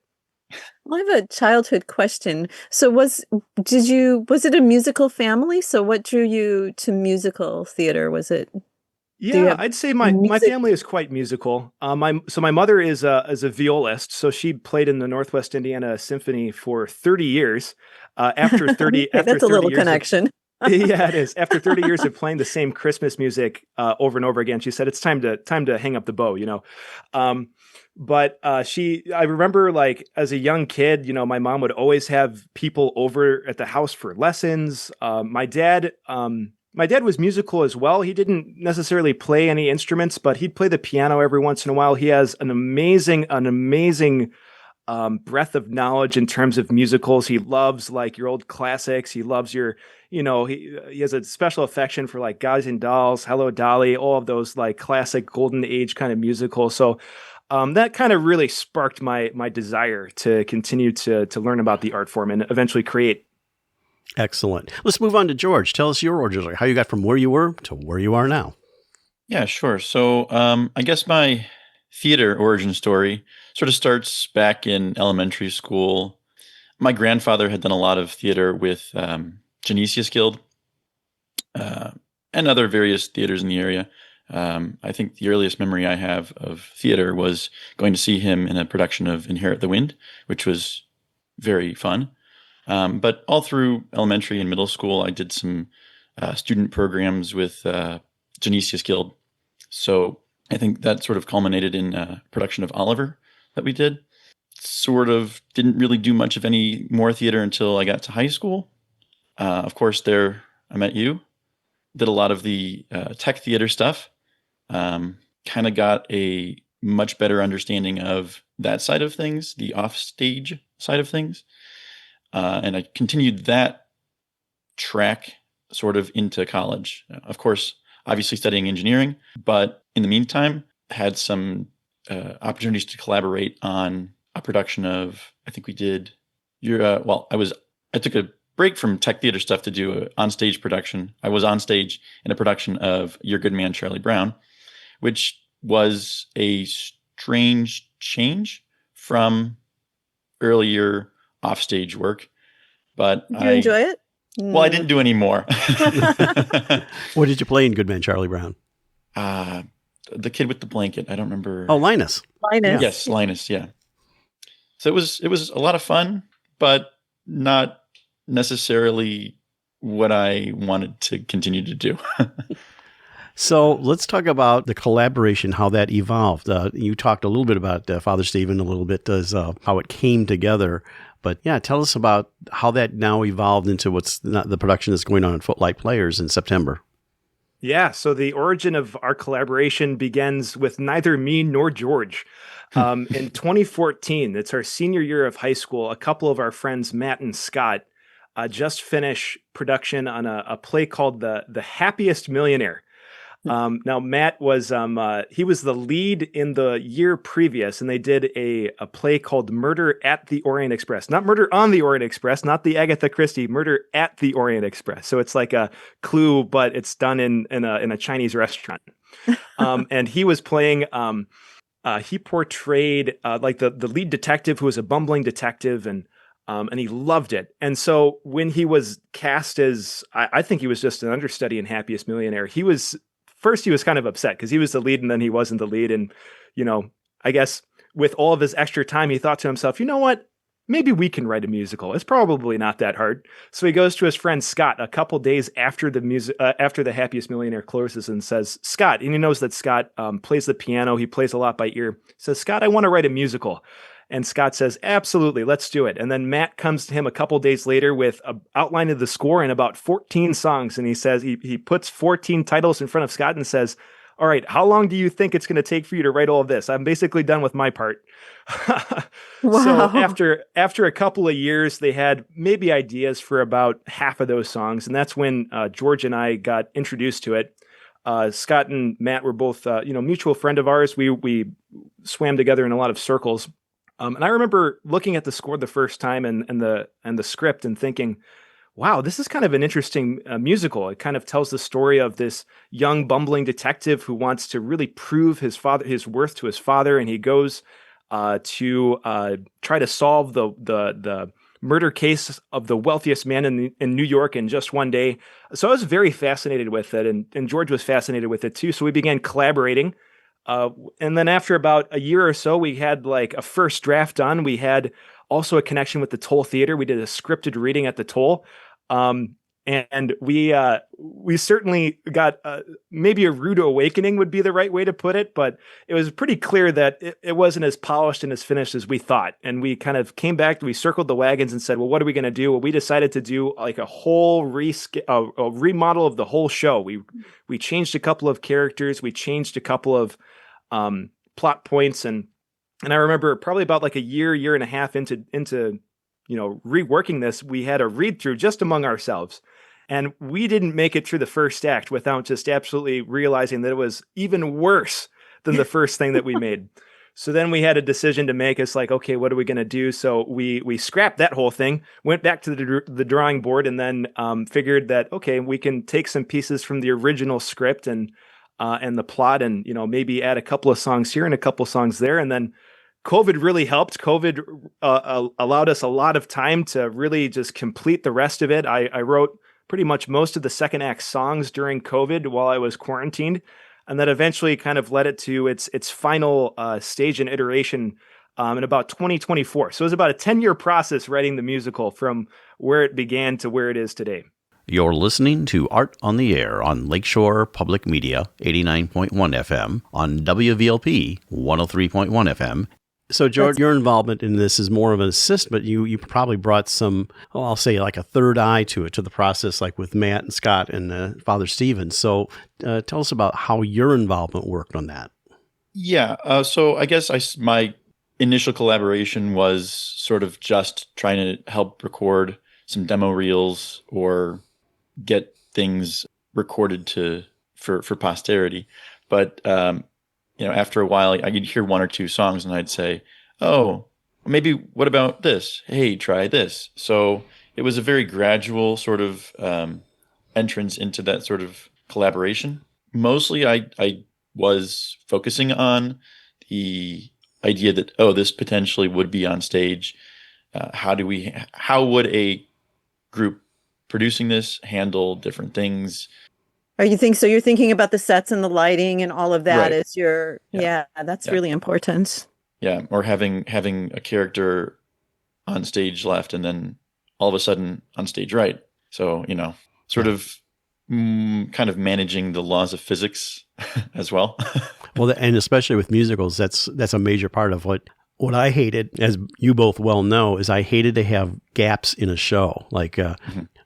Well, I have a childhood question. So was it a musical family? So what drew you to musical theater? Was it? Yeah, I'd say my family is quite musical. My mother is a violist, so she played in the Northwest Indiana Symphony for 30 years. After 30, that's a little connection. Yeah, it is. After 30 years of playing the same Christmas music over and over again, she said it's time to hang up the bow, But I remember like as a young kid, my mom would always have people over at the house for lessons. My dad was musical as well. He didn't necessarily play any instruments, but he'd play the piano every once in a while. He has an amazing breadth of knowledge in terms of musicals. He loves like your old classics. He loves he has a special affection for like Guys and Dolls, Hello Dolly, all of those like classic golden age kind of musicals. So that kind of really sparked my desire to continue to learn about the art form and eventually create. Excellent. Let's move on to George. Tell us your origin story, how you got from where you were to where you are now. Yeah, sure. So I guess my theater origin story sort of starts back in elementary school. My grandfather had done a lot of theater with Jurencie Guild and other various theaters in the area. I think the earliest memory I have of theater was going to see him in a production of Inherit the Wind, which was very fun. But all through elementary and middle school, I did some student programs with Jurencie Guild. So I think that sort of culminated in a production of Oliver that we did. Sort of didn't really do much of any more theater until I got to high school. Of course, there I met you. Did a lot of the tech theater stuff. Kind of got a much better understanding of that side of things, the offstage side of things. And I continued that track sort of into college. Of course, obviously studying engineering, but in the meantime, had some opportunities to collaborate on a production of, I think we did I took a break from tech theater stuff to do an onstage production. I was on stage in a production of Your Good Man, Charlie Brown, which was a strange change from earlier offstage work. But Did you enjoy it? Well, I didn't do any more. What did you play in Good Man, Charlie Brown? The kid with the blanket. I don't remember. Oh, Linus. Linus. Yes, Linus. Yeah. So it was a lot of fun, but not necessarily what I wanted to continue to do. So let's talk about the collaboration, how that evolved. You talked a little bit about Father Stephen, a little bit as how it came together. But yeah, tell us about how that now evolved into what's the production that's going on at Footlight Players in September. Yeah, so the origin of our collaboration begins with neither me nor George. In 2014, it's our senior year of high school, a couple of our friends, Matt and Scott, just finished production on a play called The Happiest Millionaire. Now Matt was he was the lead in the year previous, and they did a play called Murder at the Orient Express, not Murder on the Orient Express, not the Agatha Christie, Murder at the Orient Express. So it's like a Clue, but it's done in a Chinese restaurant. And he was playing. He portrayed like the lead detective who was a bumbling detective, and he loved it. And so when he was cast as, I think he was just an understudy in Happiest Millionaire. First, he was kind of upset because he was the lead and then he wasn't the lead. And, I guess with all of his extra time, he thought to himself, you know what? Maybe we can write a musical. It's probably not that hard. So he goes to his friend Scott a couple days after after The Happiest Millionaire closes and says, Scott, and he knows that Scott plays the piano. He plays a lot by ear. Says, Scott, I want to write a musical. And Scott says, absolutely, let's do it. And then Matt comes to him a couple days later with an outline of the score and about 14 songs. And he says, he puts 14 titles in front of Scott and says, all right, how long do you think it's going to take for you to write all of this? I'm basically done with my part. Wow. So after a couple of years, they had maybe ideas for about half of those songs. And that's when George and I got introduced to it. Scott and Matt were both, mutual friend of ours. We swam together in a lot of circles. And I remember looking at the score the first time and the script and thinking, wow, this is kind of an interesting musical. It kind of tells the story of this young bumbling detective who wants to really prove his worth to his father, and he goes to try to solve the murder case of the wealthiest man in New York in just one day. So I was very fascinated with it, and George was fascinated with it too. So we began collaborating. And then after about a year or so, we had like a first draft done. We had also a connection with the Toll Theater. We did a scripted reading at the Toll. And we certainly got maybe a rude awakening would be the right way to put it, but it was pretty clear that it wasn't as polished and as finished as we thought. And we kind of came back, we circled the wagons and said, well, what are we going to do? Well, we decided to do like a whole a remodel of the whole show. We changed a couple of characters, we changed a couple of plot points, and I remember probably about like a year and a half into reworking this, we had a read through just among ourselves. And we didn't make it through the first act without just absolutely realizing that it was even worse than the first thing that we made. So then we had a decision to make. It's like, okay, what are we going to do? So we scrapped that whole thing, went back to the drawing board, and then figured that, okay, we can take some pieces from the original script and the plot, and maybe add a couple of songs here and a couple of songs there. And then COVID really helped. COVID allowed us a lot of time to really just complete the rest of it. I wrote pretty much most of the second act songs during COVID while I was quarantined, and that eventually kind of led it to its final stage and iteration in about 2024. So it was about a 10-year process writing the musical from where it began to where it is today. You're listening to Art on the Air on Lakeshore Public Media, 89.1 FM, on WVLP, 103.1 FM. So, George, your involvement in this is more of an assist, but you probably brought some, I'll say like a third eye to the process, like with Matt and Scott and Father Stephen. So tell us about how your involvement worked on that. Yeah. So I guess my initial collaboration was sort of just trying to help record some demo reels or get things recorded for posterity. But after a while, I could hear one or two songs and I'd say, oh, maybe what about this? Hey, try this. So it was a very gradual sort of entrance into that sort of collaboration. Mostly I was focusing on the idea that, this potentially would be on stage. How would a group producing this handle different things? You're thinking about the sets and the lighting and all of that Right. as that's really important. Yeah, or having a character on stage left and then all of a sudden on stage right. So, sort of kind of managing the laws of physics as well. Well, and especially with musicals, that's a major part of what I hated, as you both well know, is I hated to have gaps in a show. Like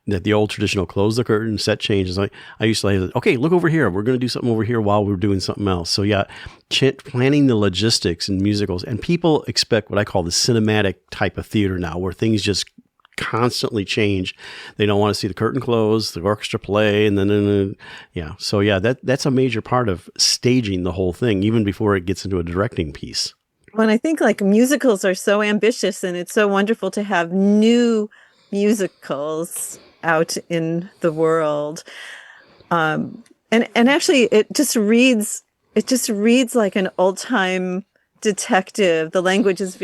that the old traditional close the curtain, set changes. I used to say, okay, look over here. We're going to do something over here while we're doing something else. So yeah, planning the logistics in musicals. And people expect what I call the cinematic type of theater now, where things just constantly change. They don't want to see the curtain close, the orchestra play, and then So yeah, that's a major part of staging the whole thing, even before it gets into a directing piece. Well, I think like musicals are so ambitious, and it's so wonderful to have new musicals out in the world. And actually it just reads like an old-time detective. The language is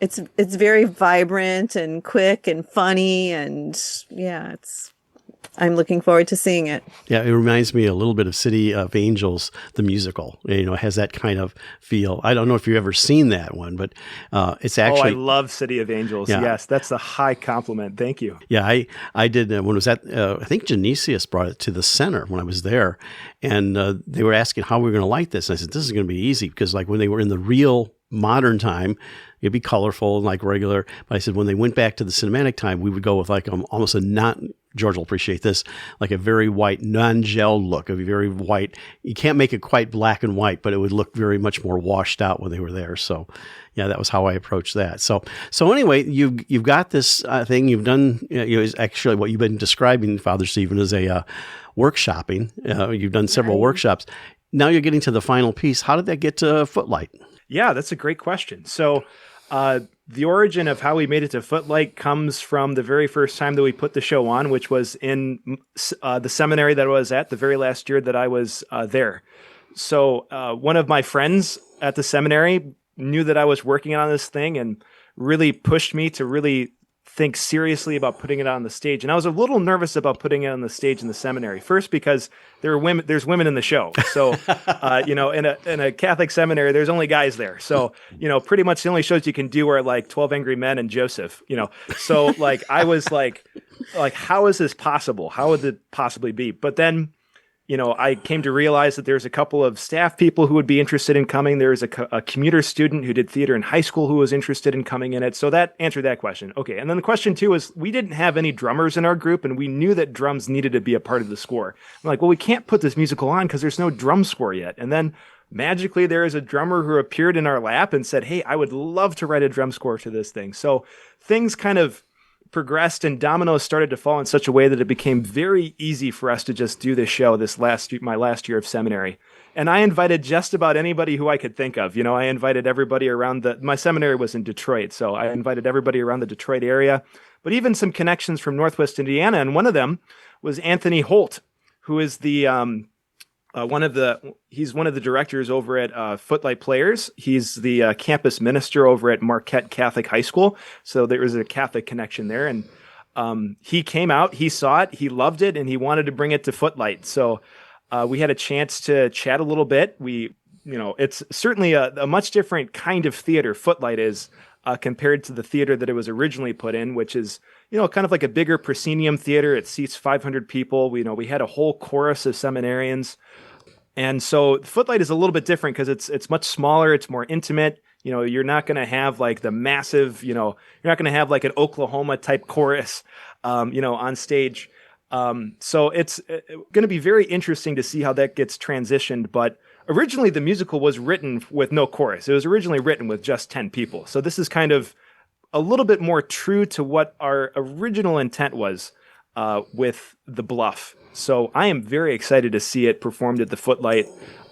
it's very vibrant and quick and funny, and I'm looking forward to seeing it. Yeah, it reminds me a little bit of City of Angels, the musical. It has that kind of feel. I don't know if you've ever seen that one, but it's actually... Oh, I love City of Angels. Yeah. Yes, that's a high compliment. Thank you. Yeah, I did when it was at, I think Jurencie brought it to the center when I was there, and they were asking how we were going to light this. And I said, this is going to be easy, because like when they were in the real modern time, it'd be colorful and like regular. But I said, when they went back to the cinematic time, we would go with like almost a not... George will appreciate this, like a very white, non-gel look, a very white. You can't make it quite black and white, but it would look very much more washed out when they were there. So, yeah, that was how I approached that. So anyway, you've got this thing you've done. Actually, what you've been describing, Father Stephen, is a workshopping. You've done several workshops. Now you're getting to the final piece. How did that get to Footlight? Yeah, that's a great question. So, the origin of how we made it to Footlight comes from the very first time that we put the show on, which was in the seminary that I was at the very last year that I was there. So one of my friends at the seminary knew that I was working on this thing and really pushed me to really think seriously about putting it on the stage. And I was a little nervous about putting it on the stage in the seminary. First, because there's women in the show. So, in a Catholic seminary, there's only guys there. So, pretty much the only shows you can do are like 12 Angry Men and Joseph, So like, I was like, how is this possible? How would it possibly be? But then, I came to realize that there's a couple of staff people who would be interested in coming. There's a commuter student who did theater in high school who was interested in coming in it. So that answered that question. Okay. And then the question 2 is, we didn't have any drummers in our group, and we knew that drums needed to be a part of the score. I'm like, well, we can't put this musical on because there's no drum score yet. And then magically there is a drummer who appeared in our lap and said, hey, I would love to write a drum score to this thing. So things kind of progressed, and dominoes started to fall in such a way that it became very easy for us to just do this show my last year of seminary. And I invited just about anybody who I could think of. I invited everybody around my seminary was in Detroit, so I invited everybody around the Detroit area, but even some connections from Northwest Indiana. And one of them was Anthony Holt, who is he's one of the directors over at Footlight Players. He's the campus minister over at Marquette Catholic High School. So there was a Catholic connection there. And he came out, he saw it, he loved it, and he wanted to bring it to Footlight. So we had a chance to chat a little bit. It's certainly a much different kind of theater, Footlight is, compared to the theater that it was originally put in, which is, kind of like a bigger proscenium theater. It seats 500 people. We had a whole chorus of seminarians. And so Footlight is a little bit different because it's much smaller. It's more intimate. You're not going to have like the massive, you're not going to have like an Oklahoma type chorus, on stage. So it's going to be very interesting to see how that gets transitioned. But originally the musical was written with no chorus. It was originally written with just 10 people. So this is kind of a little bit more true to what our original intent was with The Bluff. So I am very excited to see it performed at the Footlight.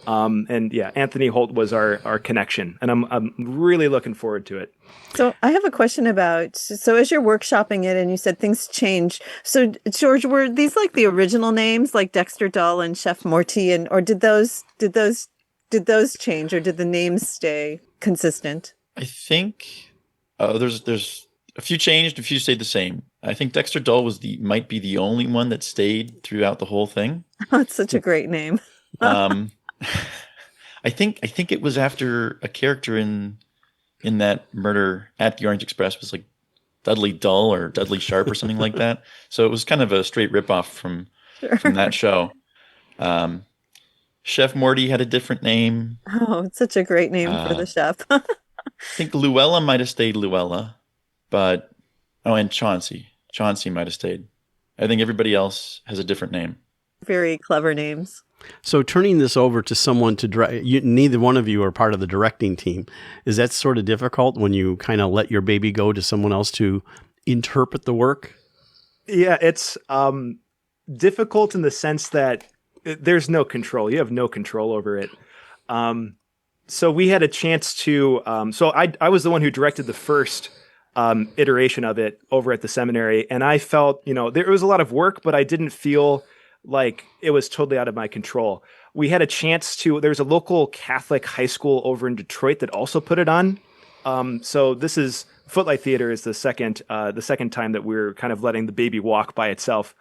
And yeah, Anthony Holt was our connection, and I'm really looking forward to it. So I have a question so as you're workshopping it and you said things change. So George, were these like the original names, like Dexter Dull and Chef Morty, or did those change, or did the names stay consistent? I think there's a few changed, a few stayed the same. I think Dexter Dull might be the only one that stayed throughout the whole thing. Oh, it's such a great name. I think it was after a character in that Murder at the Orange Express was like Dudley Dull or Dudley Sharp or something like that. So it was kind of a straight ripoff from that show. Chef Morty had a different name. Oh, it's such a great name for the chef. I think Luella might have stayed Luella, and Chauncey. Chauncey might have stayed. I think everybody else has a different name. Very clever names. So turning this over to someone to direct, neither one of you are part of the directing team. Is that sort of difficult when you kind of let your baby go to someone else to interpret the work? Yeah, it's difficult in the sense that there's no control. You have no control over it. So we had a chance to, so I was the one who directed the first iteration of it over at the seminary. And I felt, there was a lot of work, but I didn't feel like it was totally out of my control. We had a chance there's a local Catholic high school over in Detroit that also put it on. So this is Footlight Theater is the second time that we're kind of letting the baby walk by itself.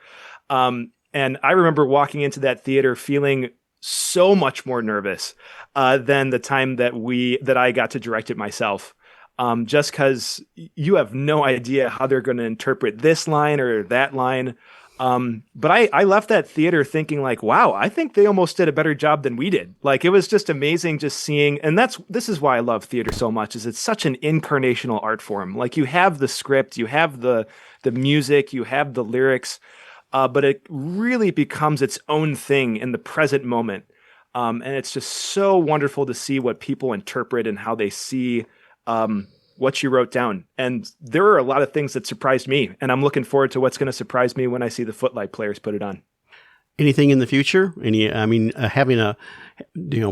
And I remember walking into that theater feeling so much more nervous than the time that I got to direct it myself. Just because you have no idea how they're going to interpret this line or that line. But I left that theater thinking like, wow, I think they almost did a better job than we did. Like, it was just amazing just seeing, and this is why I love theater so much, is it's such an incarnational art form. Like, you have the script, you have the music, you have the lyrics, but it really becomes its own thing in the present moment. And it's just so wonderful to see what people interpret and how they see, what you wrote down. And there are a lot of things that surprised me, and I'm looking forward to what's going to surprise me when I see the Footlight Players put it on. Anything in the future?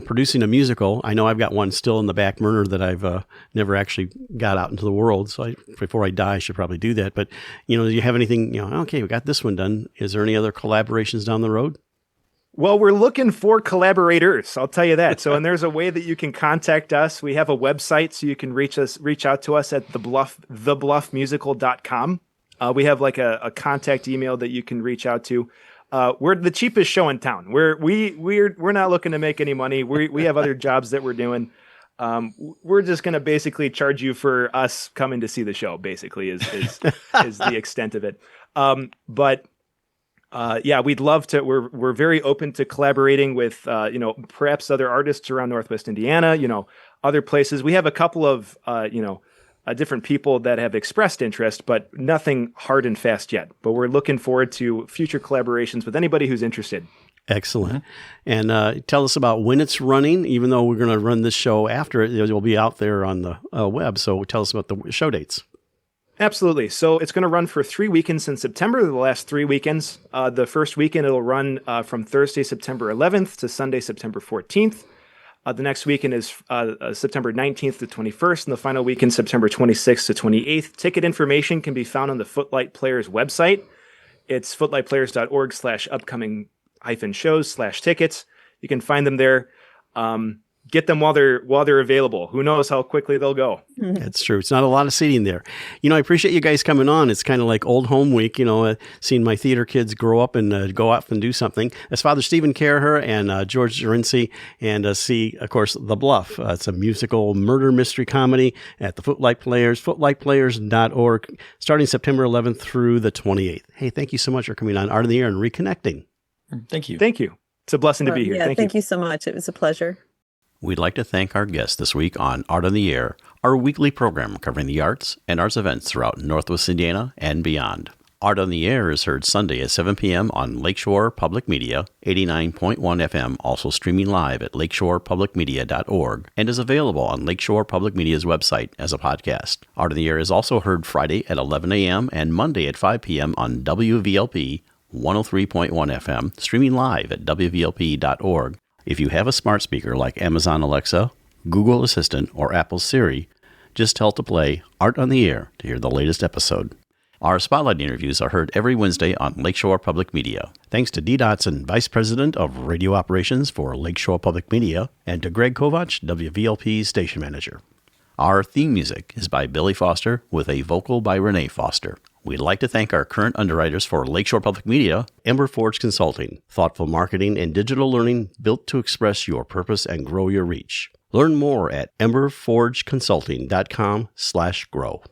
Producing a musical. I know I've got one still in the back burner that I've never actually got out into the world. So before I die, I should probably do that. But, do you have anything, okay, we got this one done. Is there any other collaborations down the road? Well, we're looking for collaborators. I'll tell you that. So, and there's a way that you can contact us. We have a website, so you can reach out to us at thebluffmusical.com. We have like a contact email that you can reach out to. We're the cheapest show in town. We're not looking to make any money. We have other jobs that we're doing. We're just going to basically charge you for us coming to see the show. Basically, is the extent of it. Yeah, we'd love to. We're very open to collaborating with perhaps other artists around Northwest Indiana. Other places. We have a couple of different people that have expressed interest, but nothing hard and fast yet. But we're looking forward to future collaborations with anybody who's interested. Excellent. And tell us about when it's running, even though we're going to run this show after it. It will be out there on the web. So tell us about the show dates. Absolutely. So it's going to run for 3 weekends in September, the last 3 weekends. The first weekend, it'll run from Thursday, September 11th to Sunday, September 14th. The next weekend is September 19th to 21st, and the final weekend, September 26th to 28th. Ticket information can be found on the Footlight Players website. It's footlightplayers.org/upcoming-shows/tickets. You can find them there. Get them while they're available. Who knows how quickly they'll go. That's true. It's not a lot of seating there. I appreciate you guys coming on. It's kind of like old home week, seeing my theater kids grow up and go off and do something. That's Father Stephen Caraher and George Jurencie, and see, of course, The Bluff. It's a musical murder mystery comedy at the Footlight Players, footlightplayers.org, starting September 11th through the 28th. Hey, thank you so much for coming on Art on the Air and reconnecting. Thank you. Thank you. It's a blessing to be here. Thank you so much. It was a pleasure. We'd like to thank our guests this week on Art on the Air, our weekly program covering the arts and arts events throughout Northwest Indiana and beyond. Art on the Air is heard Sunday at 7 p.m. on Lakeshore Public Media, 89.1 FM, also streaming live at lakeshorepublicmedia.org, and is available on Lakeshore Public Media's website as a podcast. Art on the Air is also heard Friday at 11 a.m. and Monday at 5 p.m. on WVLP 103.1 FM, streaming live at wvlp.org. If you have a smart speaker like Amazon Alexa, Google Assistant, or Apple Siri, just tell it to play Art on the Air to hear the latest episode. Our Spotlight interviews are heard every Wednesday on Lakeshore Public Media. Thanks to Dee Dotson, Vice President of Radio Operations for Lakeshore Public Media, and to Greg Kovach, WVLP's Station Manager. Our theme music is by Billy Foster with a vocal by Renee Foster. We'd like to thank our current underwriters for Lakeshore Public Media, Ember Forge Consulting, thoughtful marketing and digital learning built to express your purpose and grow your reach. Learn more at emberforgeconsulting.com/grow.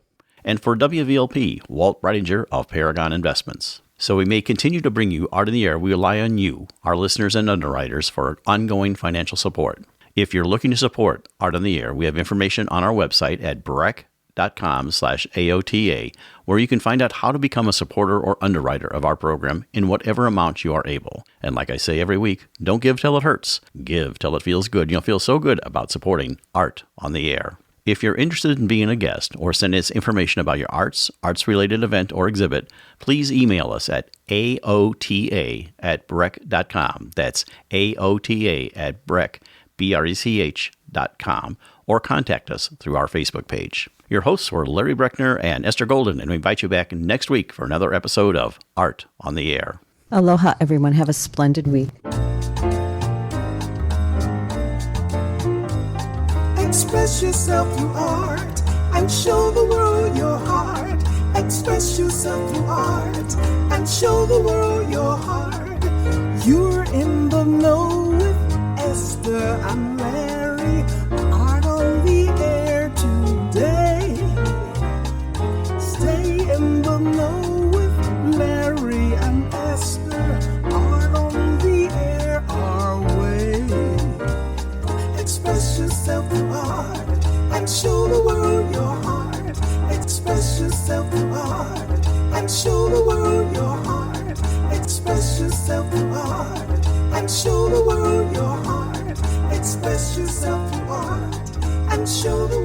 And for WVLP, Walt Breidinger of Paragon Investments. So we may continue to bring you Art in the Air, we rely on you, our listeners and underwriters, for ongoing financial support. If you're looking to support Art on the Air, we have information on our website at breck.com/AOTA, where you can find out how to become a supporter or underwriter of our program in whatever amount you are able. And like I say every week, don't give till it hurts. Give till it feels good. You'll feel so good about supporting Art on the Air. If you're interested in being a guest or send us information about your arts-related event or exhibit, please email us at aota@breck.com. That's aota@breck.com, or contact us through our Facebook page. Your hosts were Larry Breckner and Esther Golden, and we invite you back next week for another episode of Art on the Air. Aloha, everyone. Have a splendid week. Express yourself through art and show the world your heart. Express yourself through art and show the world your heart. You're in the know with Esther and Larry. Art on the Air today. Stay in the know with Larry and Esther. Art on the Air our way. Express yourself through art and show the world your heart. Express yourself through art and show the world your heart. Express yourself through art and show the world your heart. Express yourself through art and show the